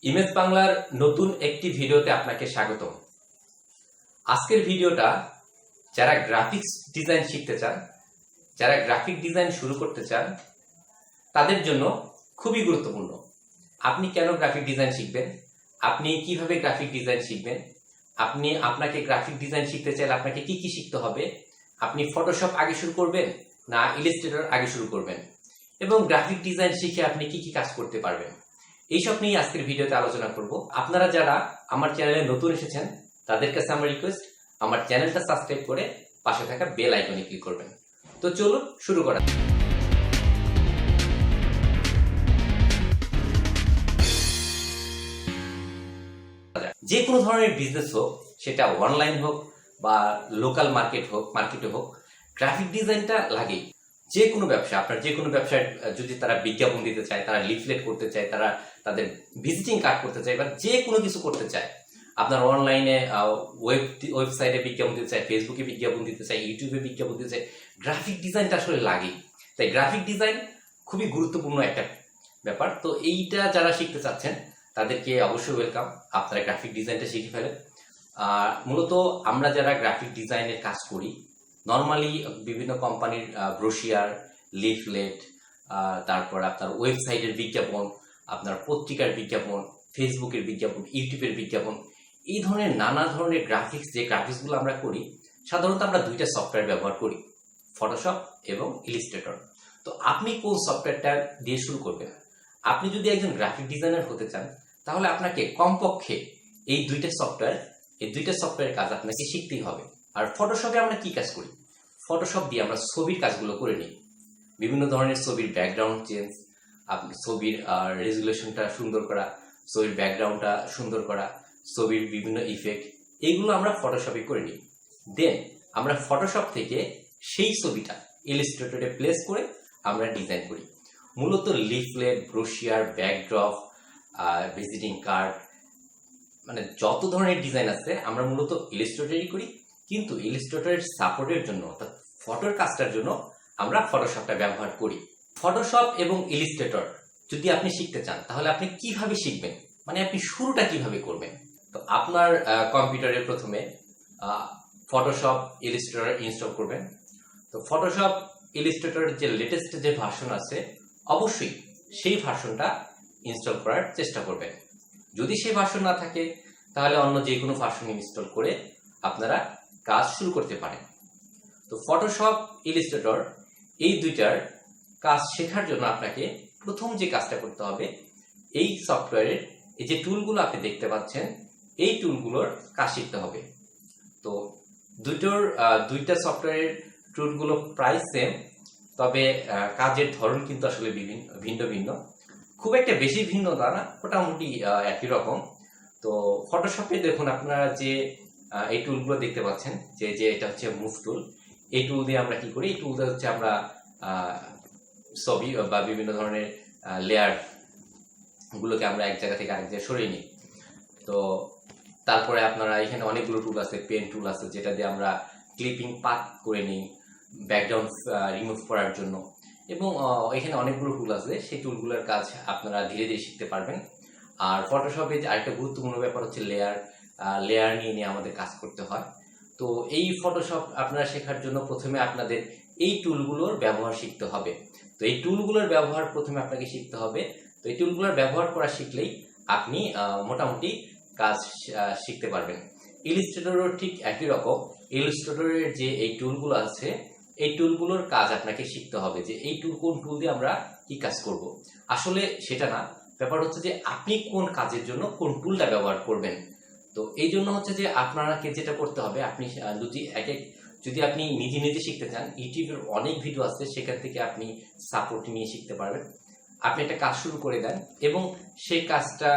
Image বাংলার নতুন একটি ভিডিওতে আপনাকে স্বাগতম। আজকের ভিডিওটা যারা গ্রাফিক্স ডিজাইন শিখতে চান, যারা গ্রাফিক ডিজাইন শুরু করতে চান, তাদের জন্য খুবই গুরুত্বপূর্ণ। আপনি কেন গ্রাফিক ডিজাইন শিখবেন, আপনি কিভাবে গ্রাফিক ডিজাইন শিখবেন, আপনাকে গ্রাফিক ডিজাইন শিখতে চাইলে আপনাকে কি কি শিখতে হবে, আপনি ফটোশপ আগে শুরু করবেন না ইলাস্ট্রেটর আগে শুরু করবেন, এবং গ্রাফিক ডিজাইন শিখে আপনি কি কি কাজ করতে পারবেন, এইসব নিয়ে আজকের ভিডিওতে আলোচনা করব। আপনারা যারা আমার চ্যানেলে নতুন এসেছেন তাদের কাছে আমার রিকোয়েস্ট, আমার চ্যানেলটা সাবস্ক্রাইব করে পাশে থাকা বেল আইকনে ক্লিক করবেন। তো চলুন শুরু করা। যে কোনো ধরনের বিজনেস হোক, সেটা অনলাইন হোক বা লোকাল মার্কেটে হোক, গ্রাফিক ডিজাইনটা লাগেই। যে কোনো ব্যবসা, আপনার যে কোনো ব্যবসায় যদি তারা বিজ্ঞাপন দিতে চায়, তারা লিফলেট করতে চায়, তারা তাদের ভিজিটিং কার্ড করতে চায় বা যে কোনো কিছু করতে চায়, আপনার অনলাইনে ওয়েবসাইটে বিজ্ঞাপন দিতে চায়, ফেসবুকে বিজ্ঞাপন দিতে চায়, ইউটিউবে বিজ্ঞাপন দিতে চায়, গ্রাফিক ডিজাইনটা আসলে লাগেই। তাই গ্রাফিক ডিজাইন খুবই গুরুত্বপূর্ণ একটা ব্যাপার। তো এইটা যারা শিখতে চাচ্ছেন তাদেরকে অবশ্যই ওয়েলকাম, আপনারা গ্রাফিক ডিজাইনটা শিখে ফেলেন। মূলত আমরা যারা গ্রাফিক ডিজাইনের কাজ করি, নর্মালি বিভিন্ন কোম্পানির ব্রোশিয়ার, লিফলেট, তারপর আপনার ওয়েবসাইটের বিজ্ঞাপন, আপনার পত্রিকার বিজ্ঞাপন, ফেসবুকের বিজ্ঞাপন, ইউটিউবের বিজ্ঞাপন, এই ধরনের নানা ধরনের গ্রাফিক্সগুলো আমরা করি। সাধারণত আমরা দুইটা সফটওয়্যার ব্যবহার করি, ফটোশপ এবং ইলাস্ট্রেটর। তো আপনি কোন সফটওয়্যারটা দিয়ে শুরু করবেন? আপনি যদি একজন গ্রাফিক ডিজাইনার হতে চান তাহলে আপনাকে কমপক্ষে এই দুইটা সফটওয়্যারের কাজ আপনাকে শিখতেই হবে। আর ফটোশপে আমরা কি কাজ করি? ফটোশপ দিয়ে আমরা ছবির কাজগুলো করে নিই। বিভিন্ন ধরনের ছবির ব্যাকগ্রাউন্ড চেঞ্জ, ছবির রেজুলেশনটা সুন্দর করা, ছবির ব্যাকগ্রাউন্ডটা সুন্দর করা, ছবির বিভিন্ন ইফেক্ট, এইগুলো আমরা ফটোশপে করে নিই। দেন আমরা ফটোশপ থেকে সেই ছবিটা ইলাস্ট্রেটরে প্লেস করে আমরা ডিজাইন করি। মূলত leaflet, brochure, backdrop, visiting card, মানে যত ধরনের ডিজাইন আছে আমরা মূলত ইলাস্ট্রেটরই করি। কিন্তু ইলাস্ট্রেটরের সাপোর্টের জন্য, অর্থাৎ ফটোর কাজটার জন্য আমরা ফটোশপটা ব্যবহার করি। ফটোশপ এবং ইলাস্ট্রেটর যদি আপনি শিখতে চান তাহলে আপনি কিভাবে শিখবেন, মানে আপনি শুরুটা কিভাবে করবেন? তো আপনার কম্পিউটারে প্রথমে ফটোশপ, ইলাস্ট্রেটর ইনস্টল করবেন। তো ফটোশপ, ইলাস্ট্রেটরের যে লেটেস্ট যে ভার্সন আছে, অবশ্যই সেই ভার্সনটা ইনস্টল করার চেষ্টা করবেন। যদি সেই ভার্সন না থাকে তাহলে অন্য যে কোনো ভার্সন ইনস্টল করে আপনারা কাজ শুরু করতে পারেন। তো ফটোশপ, ইলাস্ট্রেটর এই দুইটার কাজ শেখার জন্য আপনাকে প্রথম যে কাজটা করতে হবে, এই সফটওয়্যারের এই যে টুলগুলো আপনি দেখতে পাচ্ছেন, এই টুলগুলোর কাজ শিখতে হবে। তো দুইটা সফটওয়্যারের টুলগুলো প্রায় সেম, তবে কাজের ধরন কিন্তু আসলে ভিন্ন ভিন্ন। খুব একটা বেশি ভিন্ন তা না, মোটামুটি একই রকম। তো ফটোশপে দেখুন আপনারা যে এই টুলগুলো দেখতে পাচ্ছেন, যে এটা হচ্ছে মুভ টুল। এই টুল দিয়ে আমরা কি করি? এই টুল দিয়ে হচ্ছে আমরা ছবি বা বিভিন্ন ধরনের লেয়ার গুলোকে আমরা এক জায়গা থেকে আরেক জায়গায় সরিয়ে নিই। তো তারপরে আপনারা এখানে অনেকগুলো টুল আছে, পেন টুল আছে যেটা দিয়ে আমরা ক্লিপিং পাথ করে নিই ব্যাকগ্রাউন্ড রিমুভ করার জন্য, এবং এখানে অনেকগুলো টুল আছে। সেই টুলগুলোর কাজ আপনারা ধীরে ধীরে শিখতে পারবেন। আর ফটোশপে আরেকটা গুরুত্বপূর্ণ ব্যাপার হচ্ছে লেয়ার নিয়ে আমাদের কাজ করতে হয়। তো এই ফটোশপ আপনারা শেখার জন্য প্রথমে আপনাদের এই টুলগুলোর ব্যবহার শিখতে হবে। তো এই টুলগুলোর ব্যবহার প্রথমে আপনাকে শিখতে হবে। তো এই টুলগুলোর ব্যবহার করা শিখলেই আপনি মোটামুটি কাজ শিখতে পারবেন। ইলাস্ট্রেটরও ঠিক একই রকম। ইলাস্ট্রেটরের যে এই টুলগুলো আছে, এই টুলগুলোর কাজ আপনাকে শিখতে হবে, যে এই কোন টুল দিয়ে আমরা কি কাজ করব। আসলে সেটা না, ব্যাপার হচ্ছে যে আপনি কোন কাজের জন্য কোন টুলটা ব্যবহার করবেন। তো এই জন্য হচ্ছে যে আপনাকে যেটা করতে হবে, আপনি যদি আপনি নিজে শিখতে চান, ইউটিউবের অনেক ভিডিও আছে, সেখান থেকে আপনি সাপোর্ট নিয়ে শিখতে পারবেন। আপনি একটা কাজ শুরু করে দেন এবং সেই কাজটা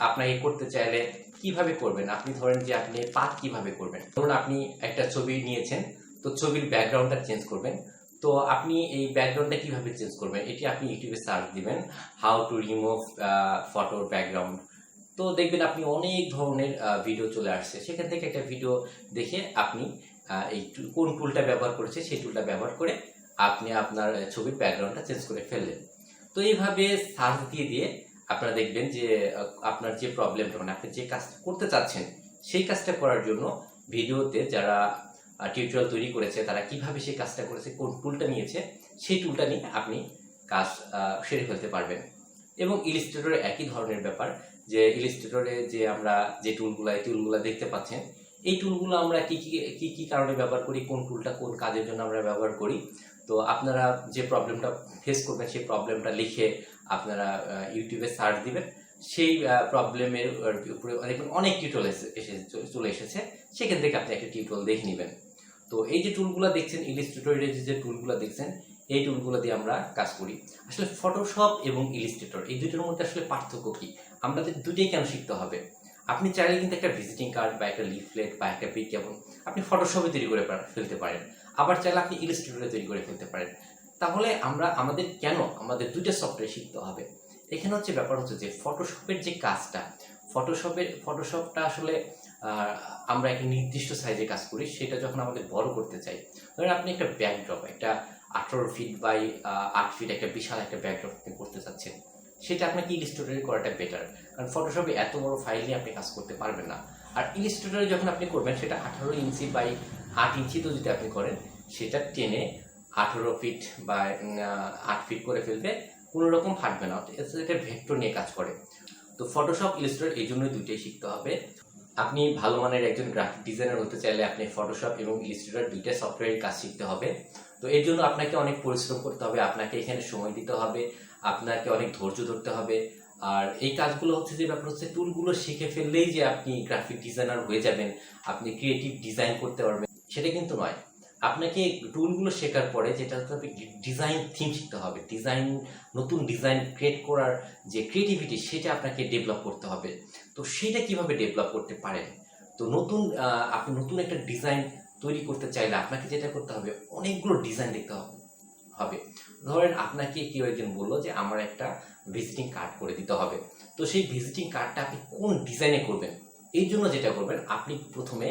আপনাকে করতে চাইলে কিভাবে করবেন? আপনি ধরেন যে আপনি পাথ কিভাবে করবেন। ধরুন আপনি একটা ছবি নিয়েছেন, তো ছবির ব্যাকগ্রাউন্ডটা চেঞ্জ করবেন। তো আপনি এই ব্যাকগ্রাউন্ডটা কিভাবে চেঞ্জ করবেন, এটি আপনি ইউটিউবে সার্চ দিবেন, হাউ টু রিমুভ ফটোর ব্যাকগ্রাউন্ড। তো দেখবেন আপনি অনেক ধরনের ভিডিও চলে আসছে, সেখান থেকে একটা ভিডিও দেখে আপনি এই কোন টুলটা ব্যবহার করেছে সেই টুলটা ব্যবহার করে আপনি আপনার ছবির ব্যাকগ্রাউন্ডটা চেঞ্জ করে ফেললেন। তো এইভাবে সার্চ দিয়ে আপনারা দেখবেন যে আপনার যে প্রবলেমটা মানে আপনি যে কাজটা করতে চাচ্ছেন সেই কাজটা করার জন্য ভিডিওতে যারা টিউটোরিয়াল তৈরি করেছে তারা কিভাবে সেই কাজটা করেছে, কোন টুলটা নিয়েছে, সেই টুলটা নিয়ে আপনি কাজ সেরে ফেলতে পারবেন। এবং ইলিস্ট্রেটরে একই ধরনের ব্যাপার, যে ইলিস্ট্রেটরে যে আমরা যে টুলগুলো দেখতে পাচ্ছেন, এই টুলগুলো আমরা কি কি কি কি কারণে ব্যবহার করি, কোন টুলটা কোন কাজের জন্য আমরা ব্যবহার করি। তো আপনারা যে প্রবলেমটা ফেস করবেন সেই প্রবলেমটা লিখে আপনারা ইউটিউবে সার্চ দিবেন, সেই প্রবলেমের উপরে দেখবেন অনেক টিউটোরিয়াল চলে এসেছে, সেখান থেকে আপনি একটা টিউটোরিয়াল দেখে নেবেন। তো এই যে টুলগুলো দেখছেন, ইলিস্ট্রেটরের যে টুলগুলো দেখছেন, এই টুলগুলো দিয়ে আমরা কাজ করি। আসলে ফটোশপ এবং ইলিস্ট্রেটর এই দুটোর মধ্যে আসলে পার্থক্য কি, আমাদের দুটোই কেন শিখতে হবে? আপনি চাইলে কিন্তু একটা ভিজিটিং কার্ড বা একটা লিফলেট বা একটা বিজ্ঞাপন আপনি ফটোশপে তৈরি করে ফেলতে পারেন, আবার চাইলে আপনি ইলিস্ট্রেটরে তৈরি করে ফেলতে পারেন। তাহলে আমাদের দুইটা সফটওয়্যার শিখতে হবে? এখানে হচ্ছে ব্যাপার হচ্ছে যে ফটোশপের যে কাজটা, ফটোশপটা আসলে আমরা একটা নির্দিষ্ট সাইজে কাজ করি, সেটা যখন আমাদের বড় করতে চাই, ধরেন আপনি একটা ব্যাকড্রপ, একটা 18 ফিট বাই 8 ফিট একটা বিশাল একটা ব্যাকড্রপ আপনি করতে চাচ্ছেন, সেটা আপনাকে ইলিস্ট্রেটরে করাটা বেটার, কারণ ফটোশপে এত বড় ফাইল নিয়ে আপনি কাজ করতে পারবেন না। আর ইলিস্ট্রেটরে যখন আপনি করবেন সেটা 18 ইঞ্চি বাই 8 ইঞ্চিতে যদি আপনি করেন, সেটা টেনে 18 ফিট বা 8 ফিট করে ফেলবে, কোনো রকম ফাটবে না, এটা ভেক্টর নিয়ে কাজ করে। তো ফটোশপ ইলিস্ট্রেটর এই জন্যই দুইটাই শিখতে হবে। আপনি ভালো মানের একজন গ্রাফিক ডিজাইনার হতে চাইলে আপনি ফটোশপ এবং ইলিস্ট্রেটর দুইটা সফটওয়্যারের কাজ শিখতে হবে। তো এর জন্য আপনাকে অনেক পরিশ্রম করতে হবে, আপনাকে এখানে সময় দিতে হবে, আপনাকে অনেক ধৈর্য ধরতে হবে। আর এই কাজগুলো হচ্ছে যে ব্যাপার হচ্ছে, টুলগুলো শিখে ফেললেই যে আপনি গ্রাফিক ডিজাইনার হয়ে যাবেন, আপনি ক্রিয়েটিভ ডিজাইন করতে পারবেন, সেটা কিন্তু নয়। আপনাকে টুলগুলো শেখার পরে যেটা হতে হবে, ডিজাইন থিম শিখতে হবে, নতুন ডিজাইন ক্রিয়েট করার যে ক্রিয়েটিভিটি, সেটা আপনাকে ডেভেলপ করতে হবে। তো সেটা কিভাবে ডেভেলপ করতে পারেন? তো আপনি নতুন একটা ডিজাইন তৈরি করতে চাইলে আপনাকে যেটা করতে হবে, অনেকগুলো ডিজাইন দেখতে হবে। ধরেন আপনাকে কেউ একজন বললো যে আমার একটা ভিজিটিং কার্ড করে দিতে হবে, তো সেই ভিজিটিং কার্ডটা আপনি কোন ডিজাইনে করবেন? এই জন্য যেটা করবেন, আপনি প্রথমে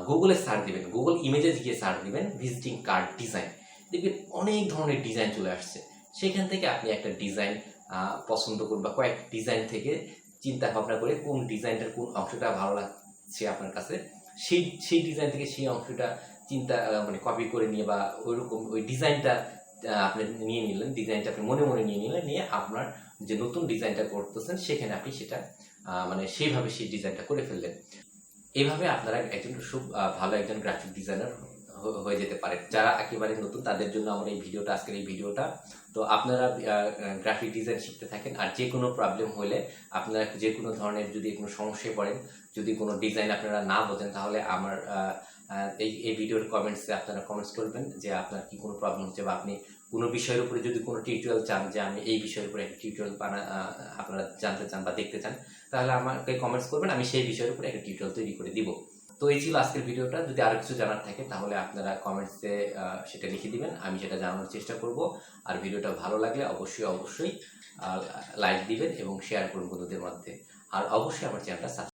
গুগলে সার্চ দিবেন, গুগল ইমেজে গিয়ে সার্চ দিবেন ভিজিটিং কার্ড ডিজাইন, দেখবেন অনেক ধরনের ডিজাইন চলে আসছে। সেখান থেকে আপনি একটা ডিজাইন পছন্দ করুন, বা কয়েক ডিজাইন থেকে চিন্তা ভাবনা করে কোন ডিজাইনটার কোন অংশটা ভালো লাগছে আপনার কাছে, সেই ডিজাইন থেকে সেই অংশটা মানে কপি করে নিয়ে, বা ওই ডিজাইনটা আপনি নিয়ে নিলেন, ডিজাইনটা আপনি মনে মনে নিয়ে নিলেন, নিয়ে আপনার যে নতুন ডিজাইনটা করতেছেন সেখানে আপনি সেটা মানে সেইভাবে সেই ডিজাইনটা করে ফেললেন। এইভাবে আপনারা একজন খুব ভালো একজন গ্রাফিক ডিজাইনার হয়ে যেতে পারে। যারা একেবারে নতুন তাদের জন্য আমার আজকের এই ভিডিওটা। তো আপনারা গ্রাফিক ডিজাইন শিখতে থাকেন, আর যে কোনো প্রবলেম হলে, আপনারা যে কোনো ধরনের যদি কোনো সমস্যায় পড়েন, যদি কোনো ডিজাইন আপনারা না বোঝেন, তাহলে আমার এই ভিডিওর কমেন্টসে আপনারা কমেন্টস করবেন যে আপনার কি কোনো প্রবলেম হচ্ছে, বা আপনি কোনো বিষয়ের উপরে যদি কোনো টিউটোরিয়াল চান, যে আমি এই বিষয়ের উপরে একটা টিউটোরিয়াল আপনারা জানতে চান বা দেখতে চান, তাহলে আমাকে কমেন্টস করবেন, আমি সেই বিষয়ের উপরে একটা টিউটোরিয়াল তৈরি করে দিব। তো এই ছিল আজকের ভিডিওটা। যদি আরো কিছু জানার থাকে তাহলে আপনারা কমেন্টসে সেটা লিখে দিবেন, আমি সেটা জানানোর চেষ্টা করব। আর ভিডিওটা ভালো লাগলে অবশ্যই লাইক দিবেন এবং শেয়ার করুন বন্ধুদের মধ্যে। আর অবশ্যই আমার চ্যানেলটা